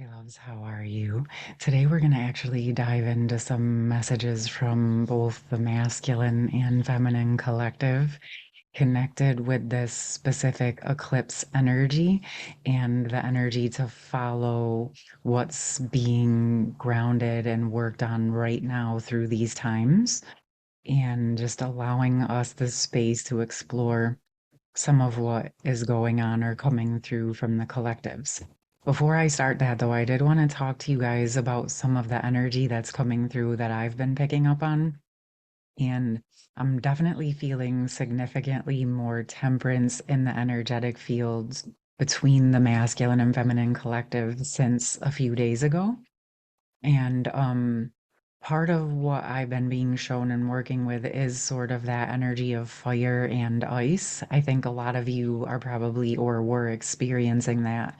Hey loves, how are you? Today we're going to actually dive into some messages from both the masculine and feminine collective connected with this specific eclipse energy and the energy to follow what's being grounded and worked on right now through these times, and just allowing us the space to explore some of what is going on or coming through from the collectives. Before I start that, though, I did want to talk to you guys about some of the energy that's coming through that I've been picking up on. And I'm definitely feeling significantly more temperance in the energetic fields between the masculine and feminine collective since a few days ago. And part of what I've been being shown and working with is sort of that energy of fire and ice. I think a lot of you are probably or were experiencing that.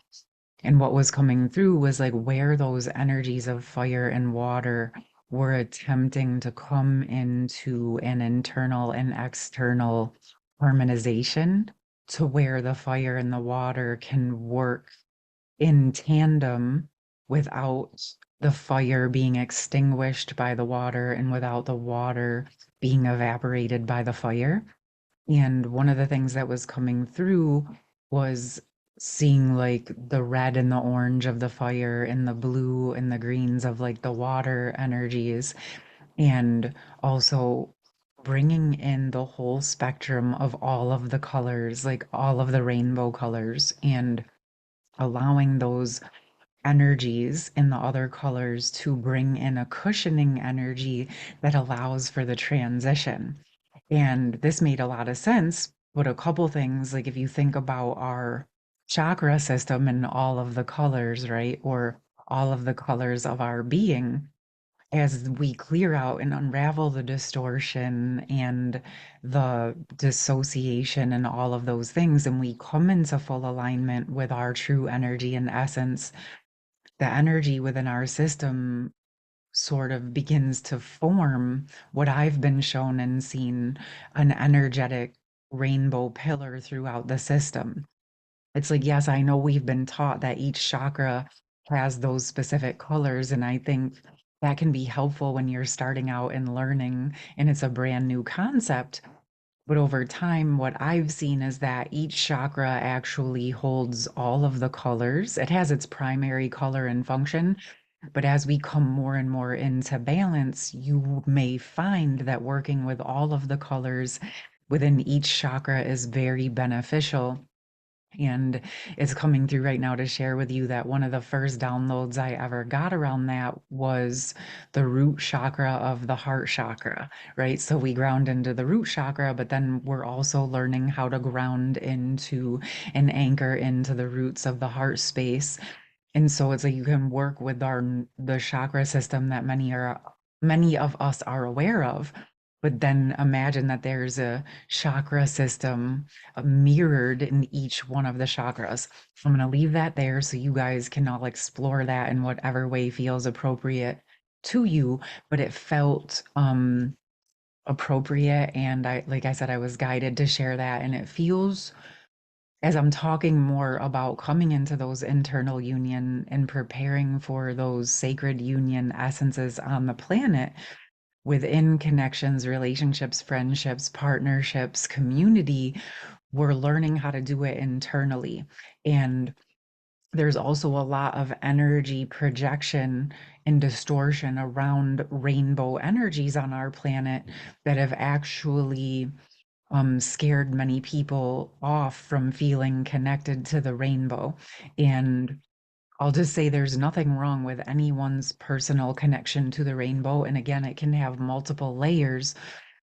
And what was coming through was like where those energies of fire and water were attempting to come into an internal and external harmonization to where the fire and the water can work in tandem without the fire being extinguished by the water and without the water being evaporated by the fire. And one of the things that was coming through was seeing like the red and the orange of the fire and the blue and the greens of like the water energies, and also bringing in the whole spectrum of all of the colors, like all of the rainbow colors, and allowing those energies in the other colors to bring in a cushioning energy that allows for the transition. And this made a lot of sense, but a couple things, like if you think about our chakra system and all of the colors, right? Or all of the colors of our being, as we clear out and unravel the distortion and the dissociation and all of those things, and we come into full alignment with our true energy and essence, the energy within our system sort of begins to form what I've been shown and seen, an energetic rainbow pillar throughout the system. It's like, yes, I know we've been taught that each chakra has those specific colors, and I think that can be helpful when you're starting out and learning and it's a brand new concept. But over time, what I've seen is that each chakra actually holds all of the colors. It has its primary color and function, but as we come more and more into balance, you may find that working with all of the colors within each chakra is very beneficial. And it's coming through right now to share with you that one of the first downloads I ever got around that was the root chakra of the heart chakra, right? So we ground into the root chakra, but then we're also learning how to ground into and anchor into the roots of the heart space. And so it's like you can work with the chakra system that many of us are aware of, but then imagine that there's a chakra system mirrored in each one of the chakras. I'm going to leave that there so you guys can all explore that in whatever way feels appropriate to you, but it felt appropriate, and I, like I said, I was guided to share that, and it feels, as I'm talking more about coming into those internal union and preparing for those sacred union essences on the planet within connections, relationships, friendships, partnerships, community, we're learning how to do it internally. And there's also a lot of energy projection and distortion around rainbow energies on our planet that have actually scared many people off from feeling connected to the rainbow. And I'll just say there's nothing wrong with anyone's personal connection to the rainbow. And again, it can have multiple layers.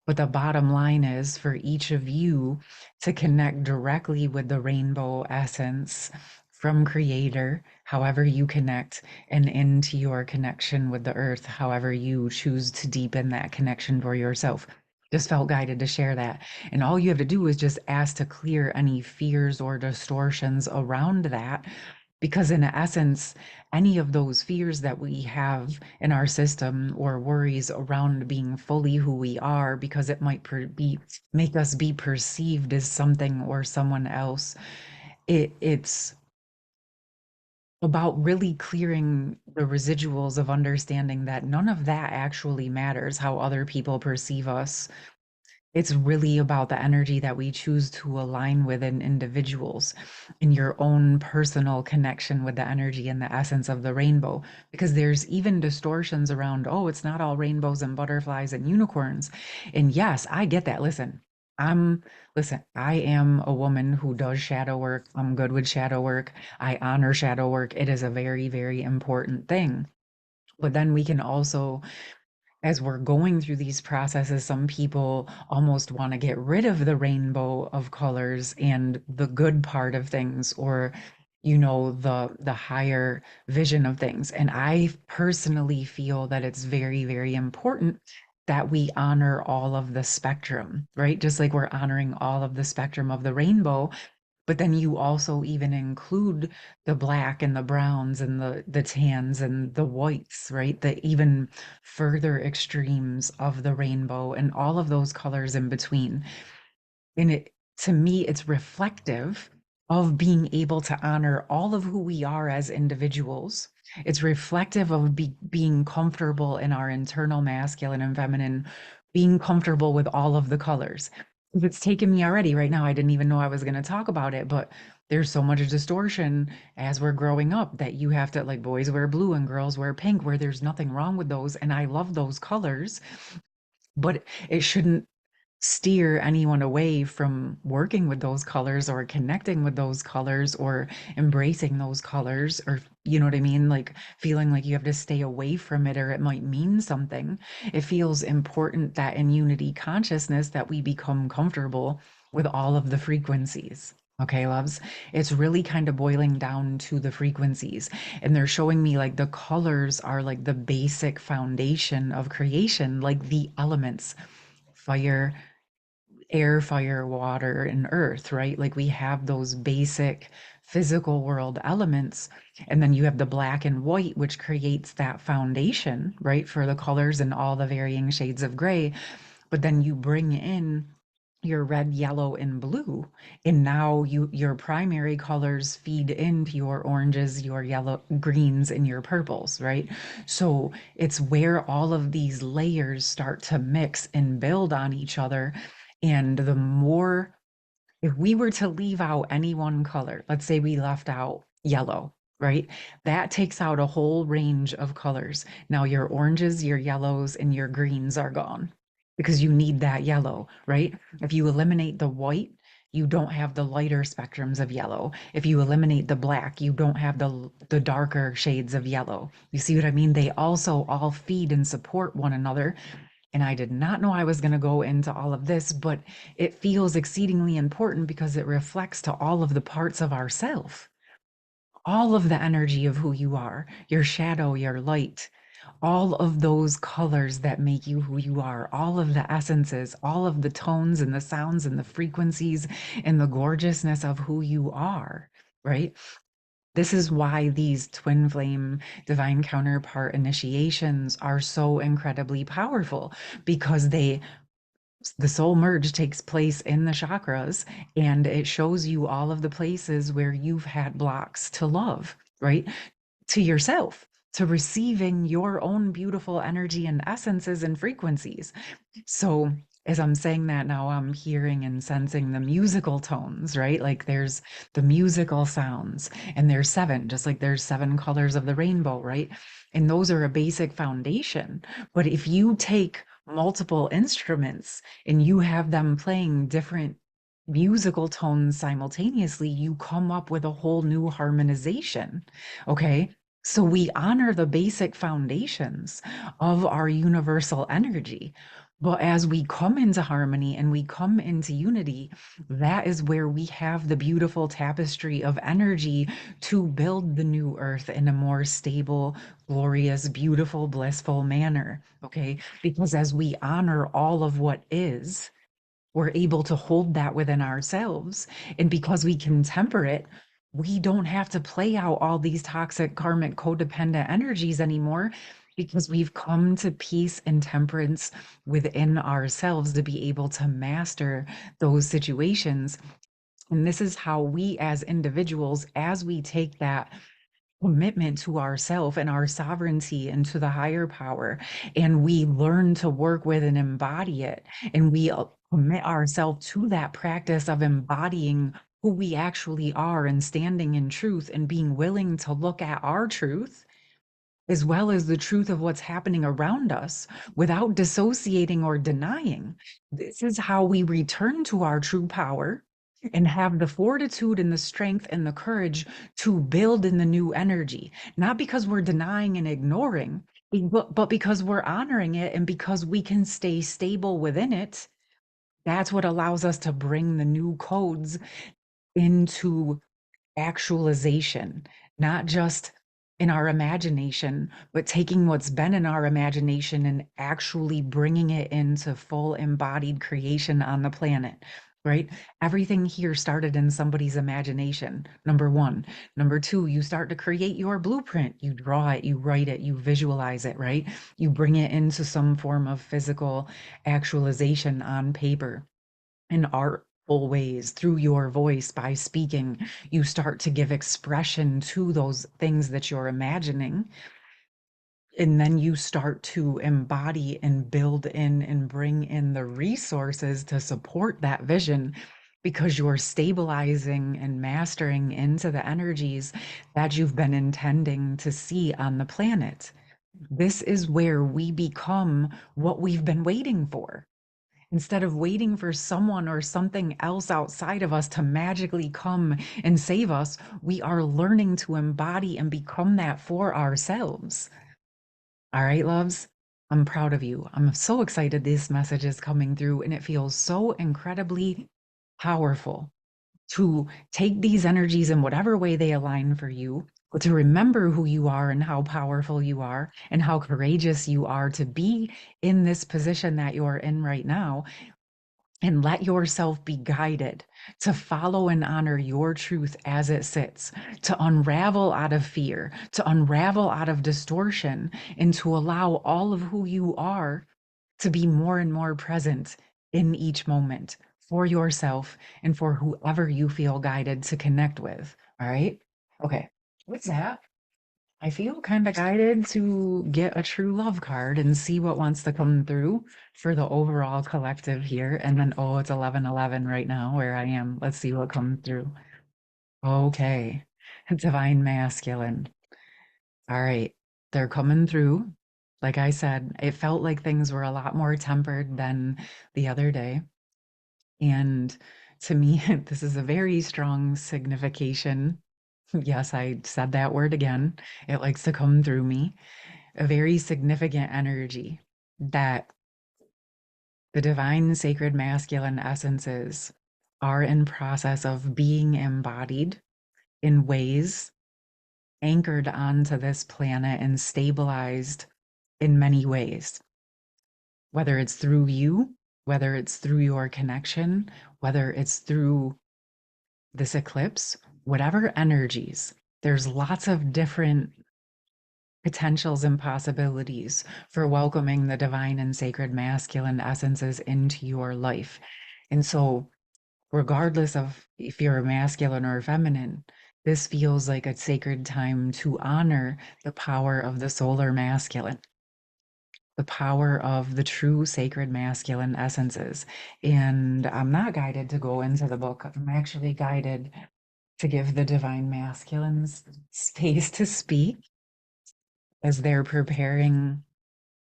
But the bottom line is for each of you to connect directly with the rainbow essence from Creator, however you connect, and into your connection with the earth, however you choose to deepen that connection for yourself. Just felt guided to share that. And all you have to do is just ask to clear any fears or distortions around that, because in essence, any of those fears that we have in our system or worries around being fully who we are, because it might be make us be perceived as something or someone else, it's about really clearing the residuals of understanding that none of that actually matters, how other people perceive us. It's really about the energy that we choose to align with in individuals, in your own personal connection with the energy and the essence of the rainbow. Because there's even distortions around, oh, it's not all rainbows and butterflies and unicorns. And yes, I get that. I'm, listen, I am a woman who does shadow work. I'm good with shadow work. I honor shadow work. It is a very, very important thing. But then we can also, as we're going through these processes, some people almost want to get rid of the rainbow of colors and the good part of things, or the higher vision of things. And I personally feel that it's very, very important that we honor all of the spectrum, right? Just like we're honoring all of the spectrum of the rainbow, but then you also even include the black and the browns and the tans and the whites, right? The even further extremes of the rainbow and all of those colors in between. And it, to me, it's reflective of being able to honor all of who we are as individuals. It's reflective of being comfortable in our internal masculine and feminine, being comfortable with all of the colors. It's taken me already right now. I didn't even know I was going to talk about it, but there's so much distortion as we're growing up that you have to, like, boys wear blue and girls wear pink, where there's nothing wrong with those. And I love those colors, but it shouldn't steer anyone away from working with those colors or connecting with those colors or embracing those colors, or you know what I mean, like feeling like you have to stay away from it or it might mean something. It feels important that in unity consciousness that we become comfortable with all of the frequencies. Okay, loves, it's really kind of boiling down to the frequencies, and they're showing me like the colors are like the basic foundation of creation, like the elements: fire, air, fire, water, and earth, right? Like we have those basic physical world elements. And then you have the black and white, which creates that foundation, right? For the colors and all the varying shades of gray. But then you bring in your red, yellow, and blue. And now your primary colors feed into your oranges, your yellow, greens, and your purples, right? So it's where all of these layers start to mix and build on each other. And the more, if we were to leave out any one color, let's say we left out yellow, right? That takes out a whole range of colors. Now your oranges, your yellows, and your greens are gone because you need that yellow, right? If you eliminate the white, you don't have the lighter spectrums of yellow. If you eliminate the black, you don't have the darker shades of yellow. You see what I mean? They also all feed and support one another. And I did not know I was going to go into all of this, but it feels exceedingly important because it reflects to all of the parts of ourself, all of the energy of who you are, your shadow, your light, all of those colors that make you who you are, all of the essences, all of the tones and the sounds and the frequencies and the gorgeousness of who you are, right? This is why these twin flame divine counterpart initiations are so incredibly powerful, because the soul merge takes place in the chakras, and it shows you all of the places where you've had blocks to love, right? To yourself, to receiving your own beautiful energy and essences and frequencies. So as I'm saying that now, I'm hearing and sensing the musical tones, right? Like there's the musical sounds, and there's seven, just like there's seven colors of the rainbow, right? And those are a basic foundation. But if you take multiple instruments and you have them playing different musical tones simultaneously, you come up with a whole new harmonization. Okay. So we honor the basic foundations of our universal energy. But as we come into harmony and we come into unity, that is where we have the beautiful tapestry of energy to build the new earth in a more stable, glorious, beautiful, blissful manner. Okay. Because as we honor all of what is, we're able to hold that within ourselves. And because we can temper it, we don't have to play out all these toxic, karmic, codependent energies anymore, because we've come to peace and temperance within ourselves to be able to master those situations. And this is how we, as individuals, as we take that commitment to ourself and our sovereignty and to the higher power, and we learn to work with and embody it, and we commit ourselves to that practice of embodying who we actually are and standing in truth and being willing to look at our truth as well as the truth of what's happening around us without dissociating or denying. This is how we return to our true power and have the fortitude and the strength and the courage to build in the new energy, not because we're denying and ignoring, but because we're honoring it and because we can stay stable within it. That's what allows us to bring the new codes into actualization, not just in our imagination, but taking what's been in our imagination and actually bringing it into full embodied creation on the planet, right? Everything here started in somebody's imagination, number one. Number two, you start to create your blueprint. You draw it, you write it, you visualize it, right? You bring it into some form of physical actualization on paper in artful ways through your voice by speaking. You start to give expression to those things that you're imagining. And then you start to embody and build in and bring in the resources to support that vision because you're stabilizing and mastering into the energies that you've been intending to see on the planet. This is where we become what we've been waiting for. Instead of waiting for someone or something else outside of us to magically come and save us, we are learning to embody and become that for ourselves. All right, loves, I'm proud of you. I'm so excited this message is coming through, and it feels so incredibly powerful to take these energies in whatever way they align for you, but to remember who you are and how powerful you are and how courageous you are to be in this position that you're in right now, and let yourself be guided to follow and honor your truth as it sits, to unravel out of fear, to unravel out of distortion, and to allow all of who you are to be more and more present in each moment for yourself and for whoever you feel guided to connect with. All right. Okay. With that, I feel kind of guided to get a true love card and see what wants to come through for the overall collective here. And then, oh, it's 11:11 right now where I am. Let's see what comes through. Okay. Divine masculine. All right. They're coming through. Like I said, it felt like things were a lot more tempered than the other day. And to me, this is a very strong signification. Yes, I said that word again. It likes to come through me. A very significant energy that the divine sacred masculine essences are in process of being embodied in ways anchored onto this planet and stabilized in many ways, whether it's through you, whether it's through your connection, whether it's through this eclipse, whatever energies. There's lots of different potentials and possibilities for welcoming the divine and sacred masculine essences into your life. And so, regardless of if you're a masculine or feminine, this feels like a sacred time to honor the power of the solar masculine, the power of the true sacred masculine essences. And I'm not guided to go into the book, I'm actually guided to give the divine masculines space to speak as they're preparing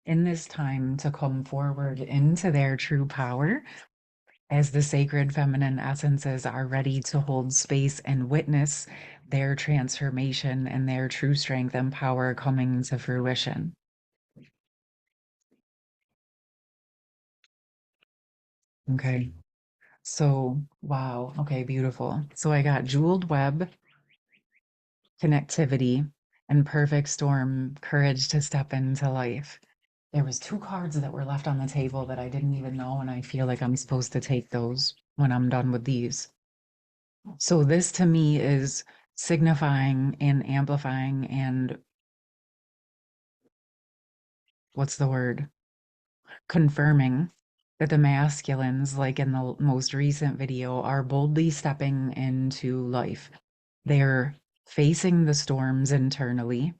in this time to come forward into their true power, as the sacred feminine essences are ready to hold space and witness their transformation and their true strength and power coming to fruition. Okay. So, wow. Okay, beautiful. So I got jeweled web, connectivity, and perfect storm, courage to step into life. There was two cards that were left on the table that I didn't even know, and I feel like I'm supposed to take those when I'm done with these. So this to me is signifying and amplifying and what's the word? Confirming that the masculines, like in the most recent video, are boldly stepping into life. They're facing the storms internally.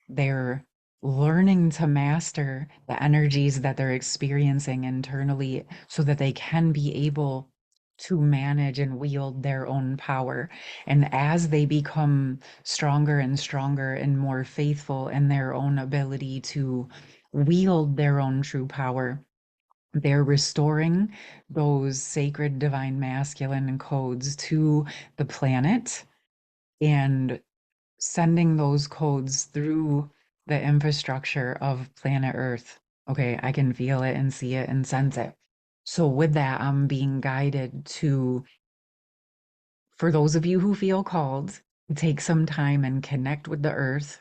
They're learning to master the energies that they're experiencing internally so that they can be able to manage and wield their own power. And as they become stronger and stronger and more faithful in their own ability to wield their own true power, they're restoring those sacred divine masculine codes to the planet and sending those codes through the infrastructure of planet Earth. Okay, I can feel it and see it and sense it. So, with that, I'm being guided to, for those of you who feel called, take some time and connect with the earth,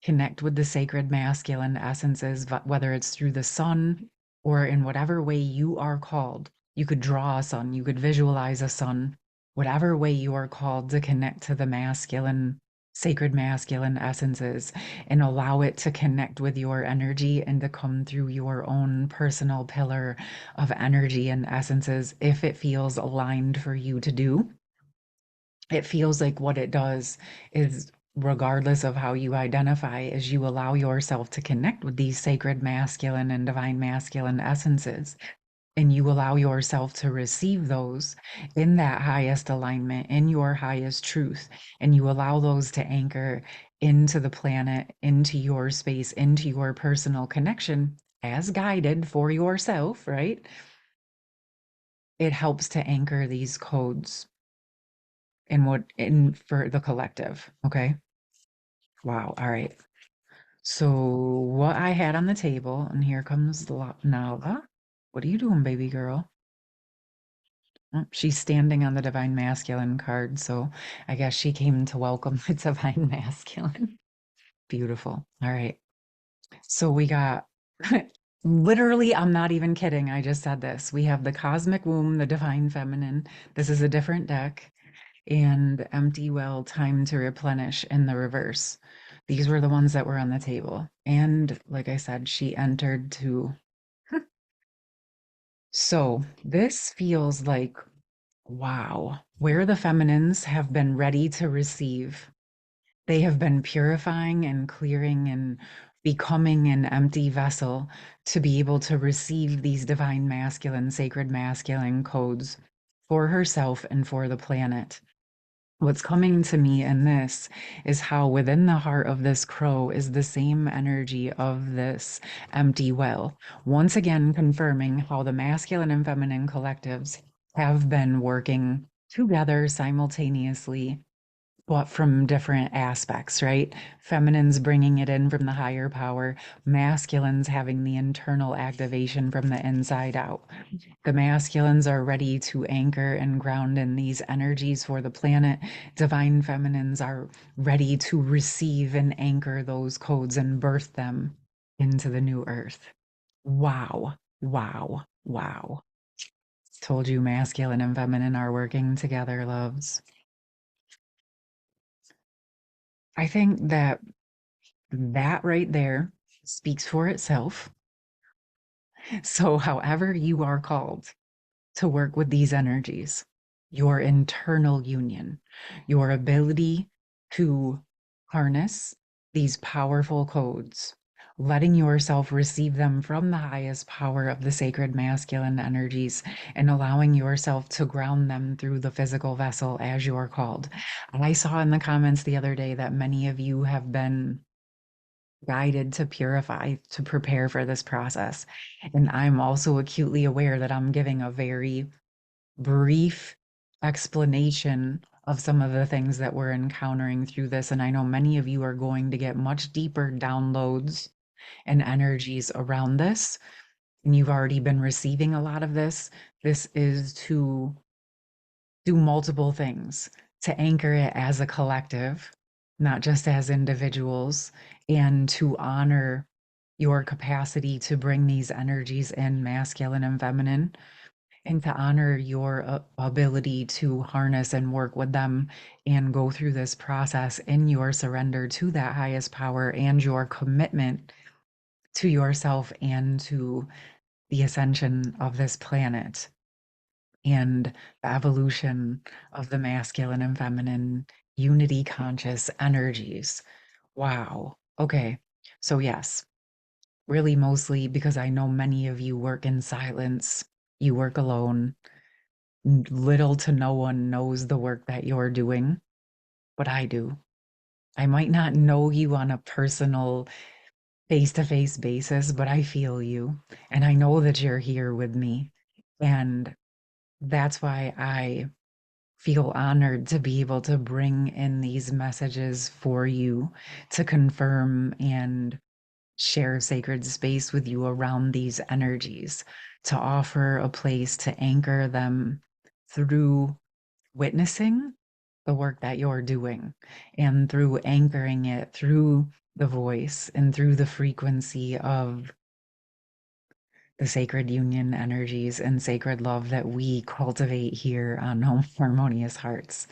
connect with the sacred masculine essences, whether it's through the sun or in whatever way you are called. You could draw a sun, you could visualize a sun, whatever way you are called to connect to the masculine, sacred masculine essences and allow it to connect with your energy and to come through your own personal pillar of energy and essences if it feels aligned for you to do. It feels like what it does is, regardless of how you identify, is you allow yourself to connect with these sacred masculine and divine masculine essences. And you allow yourself to receive those in that highest alignment, in your highest truth. And you allow those to anchor into the planet, into your space, into your personal connection as guided for yourself, right? It helps to anchor these codes in what in for the collective. Okay. Wow. All right. So what I had on the table, and here comes Nala. What are you doing, baby girl? Oh, she's standing on the divine masculine card, so I guess she came to welcome the divine masculine. Beautiful. All right. So we got literally, I'm not even kidding. I just said this. We have the cosmic womb, the divine feminine. This is a different deck. And empty well, time to replenish in the reverse. These were the ones that were on the table. And like I said, she entered to. So this feels like, wow, where the feminines have been ready to receive. They have been purifying and clearing and becoming an empty vessel to be able to receive these divine masculine, sacred masculine codes for herself and for the planet. What's coming to me in this is how within the heart of this crow is the same energy of this empty well. Once again, confirming how the masculine and feminine collectives have been working together simultaneously, but from different aspects, right? Feminines bringing it in from the higher power, masculines having the internal activation from the inside out. The masculines are ready to anchor and ground in these energies for the planet. Divine feminines are ready to receive and anchor those codes and birth them into the new earth. Wow, wow, wow. Told you masculine and feminine are working together, loves. I think that that right there speaks for itself. So, however you are called to work with these energies, your internal union, your ability to harness these powerful codes, letting yourself receive them from the highest power of the sacred masculine energies and allowing yourself to ground them through the physical vessel as you're called. I saw in the comments the other day that many of you have been guided to purify, to prepare for this process. And I'm also acutely aware that I'm giving a very brief explanation of some of the things that we're encountering through this. And I know many of you are going to get much deeper downloads and energies around this. And you've already been receiving a lot of this. This is to do multiple things, to anchor it as a collective, not just as individuals, and to honor your capacity to bring these energies in, masculine and feminine, and to honor your ability to harness and work with them and go through this process in your surrender to that highest power and your commitment to yourself and to the ascension of this planet and the evolution of the masculine and feminine unity conscious energies. Wow. Okay. So, yes, really mostly because I know many of you work in silence, you work alone. Little to no one knows the work that you're doing, but I do. I might not know you on a personal face to face basis, but I feel you and I know that you're here with me. And that's why I feel honored to be able to bring in these messages for you to confirm and share sacred space with you around these energies, to offer a place to anchor them through witnessing the work that you're doing and through anchoring it through the voice and through the frequency of the sacred union energies and sacred love that we cultivate here on Home Harmonious Hearts.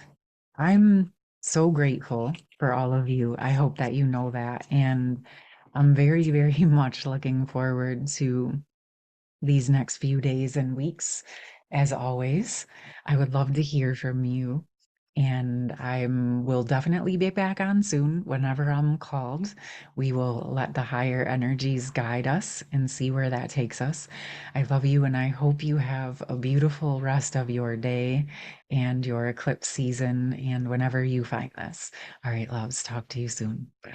I'm so grateful for all of you. I hope that you know that. And I'm very, very much looking forward to these next few days and weeks. As always, I would love to hear from you. And I will definitely be back on soon whenever I'm called. We will let the higher energies guide us and see where that takes us. I love you and I hope you have a beautiful rest of your day and your eclipse season and whenever you find this. All right, loves, talk to you soon. Bye.